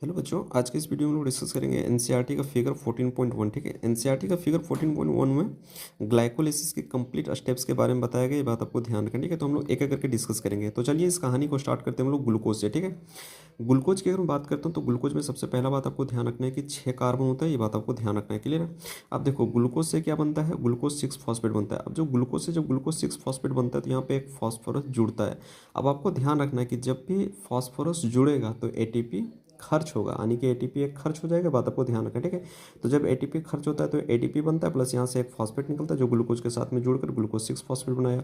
Hello बच्चों, आज के इस वीडियो में हम लोग डिस्कस करेंगे एनसीईआरटी का फिगर 14.1। ठीक है, एनसीईआरटी का फिगर 14.1 में ग्लाइकोलिसिस के कंप्लीट स्टेप्स के बारे में बताया गया। ये बात आपको ध्यान रखनी है। ठीक है, तो हम लोग एक एक करके डिस्कस करेंगे। तो चलिए इस कहानी को स्टार्ट करते हैं हम लोग ग्लूकोज से। ठीक है, ग्लूकोज की अगर मैं बात करता हूँ तो ग्लूकोज में सबसे पहला बात आपको ध्यान रखना है कि 6 कार्बन होता है। ये बात आपको ध्यान रखना है। क्लियर है। अब देखो ग्लूकोज से क्या बनता है, ग्लूकोज 6 फॉस्फेट बनता है। अब जो ग्लूकोज से जब ग्लूकोज 6 फॉस्फेट बनता है तो यहाँ पे एक फॉस्फोरस जुड़ता है। अब आपको ध्यान रखना है कि जब भी फॉस्फोरस जुड़ेगा तो एटीपी खर्च होगा, यानी कि एटीपी एक खर्च हो जाएगा। बात आपको ध्यान रखना है। ठीक है, तो जब एटीपी खर्च होता है तो एटीपी बनता है, प्लस यहाँ से एक फॉस्फेट निकलता है जो ग्लूकोज के साथ में जुड़कर ग्लूकोज 6 फॉस्फेट बनाया।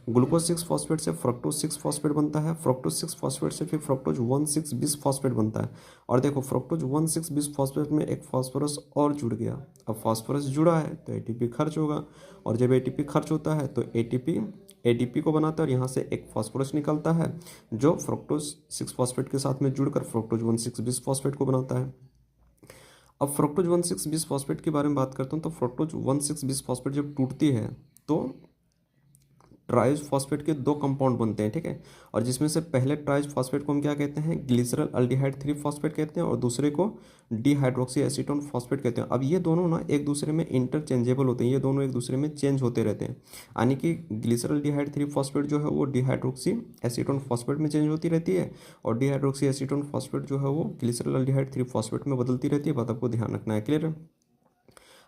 ग्लूकोज 6 फॉस्फेट से फ्रक्टोज 6 फॉस्फेट बनता है। फ्रक्टोज 6 फॉस्फेट से फिर फ्रक्टोज 1,6 बिस फॉस्फेट बनता है। और देखो फ्रक्टोज 1,6 बिस फॉस्फेट में एक फॉस्फोरस और जुड़ गया। अब फॉस्फोरस जुड़ा है तो एटीपी खर्च होगा, और जब एटीपी खर्च होता है तो एटीपी को बनाता है, और यहाँ से एक फॉस्फोरस निकलता है जो फ्रक्टोज 6 फॉस्फेट के साथ में जुड़कर फ्रक्टोज 1,6 बिस फॉस्फेट को बनाता है। अब फ्रक्टोज 1,6 बिस फॉस्फेट के बारे में बात करता हूँ तो फ्रक्टोज 1,6 बिस फॉस्फेट जब टूटती है तो ट्राइज फॉस्फेट के दो कंपाउंड बनते हैं। ठीक है, और जिसमें से पहले ट्राइज फॉस्फेट को हम क्या कहते हैं, ग्लिसरल अल्डिहाइड 3 फॉस्फेट कहते हैं, और दूसरे को डीहाइड्रोक्सी एसीटोन फॉस्फेट कहते हैं। अब ये दोनों ना एक दूसरे में इंटरचेंजेबल होते हैं, ये दोनों एक दूसरे में चेंज होते रहते हैं। यानी कि ग्लिसरल अल्डिहाइड 3 फॉस्फेट जो है वो डीहाइड्रोक्सी एसीटोन फॉस्फेट में चेंज होती रहती है, और डीहाइड्रोक्सी एसीटोन फॉस्फेट जो है वो ग्लिसरल अल्डिहाइड 3 फॉस्फेट में बदलती रहती है। बात आपको ध्यान रखना है। क्लियर है।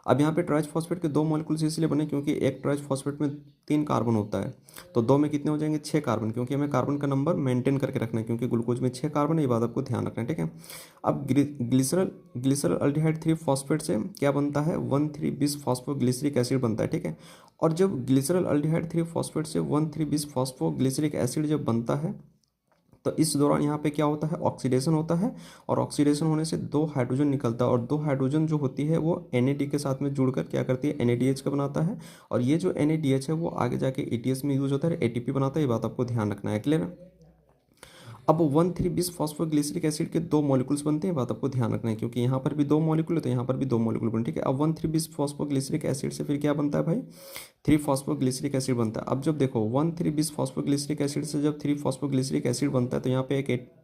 अब यहाँ पे ट्राइज फॉस्फेट के दो मॉलिक्यूल्स इसलिए बने क्योंकि एक ट्राइज फॉस्फेट में 3 कार्बन होता है, तो दो में कितने हो जाएंगे, 6 कार्बन, क्योंकि हमें कार्बन का नंबर मेंटेन करके रखना है, क्योंकि ग्लूकोज में 6 कार्बन है। ये बात आपको ध्यान रखना है। ठीक है, अब ग्लिसरल अल्डिहाइड 3 फॉस्फेट से क्या बनता है, 1,3 बिस फॉस्फोग्लिसरिक एसिड बनता है। ठीक है, और जब ग्लिसरल अल्डिहाइड 3 फॉस्फेट से 1,3 बिस फॉस्फोग्लिसरिक एसिड जब बनता है तो इस दौरान यहाँ पे क्या होता है, ऑक्सीडेशन होता है, और ऑक्सीडेशन होने से 2 हाइड्रोजन निकलता है, और 2 हाइड्रोजन जो होती है वो NAD के साथ में जुड़कर क्या करती है, NADH का बनाता है, और ये जो NADH है वो आगे जाके ATS में यूज होता है, ATP बनाता है। ये बात आपको ध्यान रखना है। क्लियर है। अब 1,3 बिस फॉस्फोग्लिसरिक एसिड के दो मॉलिक्यूल्स बनते हैं। बात आपको ध्यान रखना है, क्योंकि यहाँ पर भी दो मॉलिक्यूल है तो यहाँ पर भी दो मॉलिक्यूल बनते हैं। ठीक है, अब 1,3 बिस फॉस्फोग्लिसरिक एसिड से फिर क्या बनता है भाई, 3 फॉस्फोग्लिसरिक एसिड बनता है। अब जब देखो 1,3 बिस फॉस्फोग्लिसरिक एसिड से जब 3 फॉस्फोग्लिसरिक एसिड बनता है तो यहाँ पे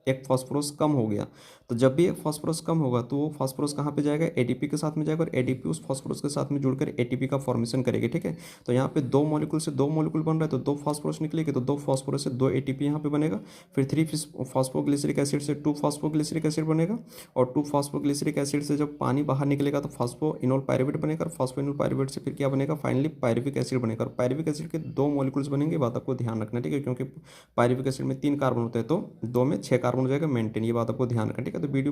एक फास्फोरस कम हो गया। तो जब भी एक फास्फोरस कम होगा तो वो फास्फोरस कहाँ पे जाएगा, एटीपी के साथ में जाएगा, और एटीपी उस फास्फोरस के साथ में जुड़कर एटीपी का फॉर्मेशन करेगी। ठीक है, तो यहाँ पे दो मॉलिक्यूल से दो मॉलिक्यूल बन रहा है तो दो फास्फोरस निकलेगी, तो दो फास्फोरस से दो एटीपी यहाँ पे बनेगा। फिर 3 फॉस्फोग्लिसरिक एसिड से 2 फॉस्फोग्लिसरिक एसिड बनेगा, और 2 फॉस्फोग्लिसरिक एसिड से जब पानी बाहर निकलेगा तो फॉस्फोइनोल पायरुवेट बनेगा, और फॉस्फोइनोल पायरुवेट से फिर क्या बनेगा, फाइनली पायरुविक एसिड बनेगा, और पायरुविक एसिड के दो मॉलिक्यूल्स बनेंगे। बात आपको ध्यान रखना है। ठीक है, क्योंकि पायरुविक एसिड में 3 कार्बन होते हैं तो दो में 6 कार्बन हो जाएगा मेंटेन। ये बात आपको ध्यान रखना है। ठीक है, तो वीडियो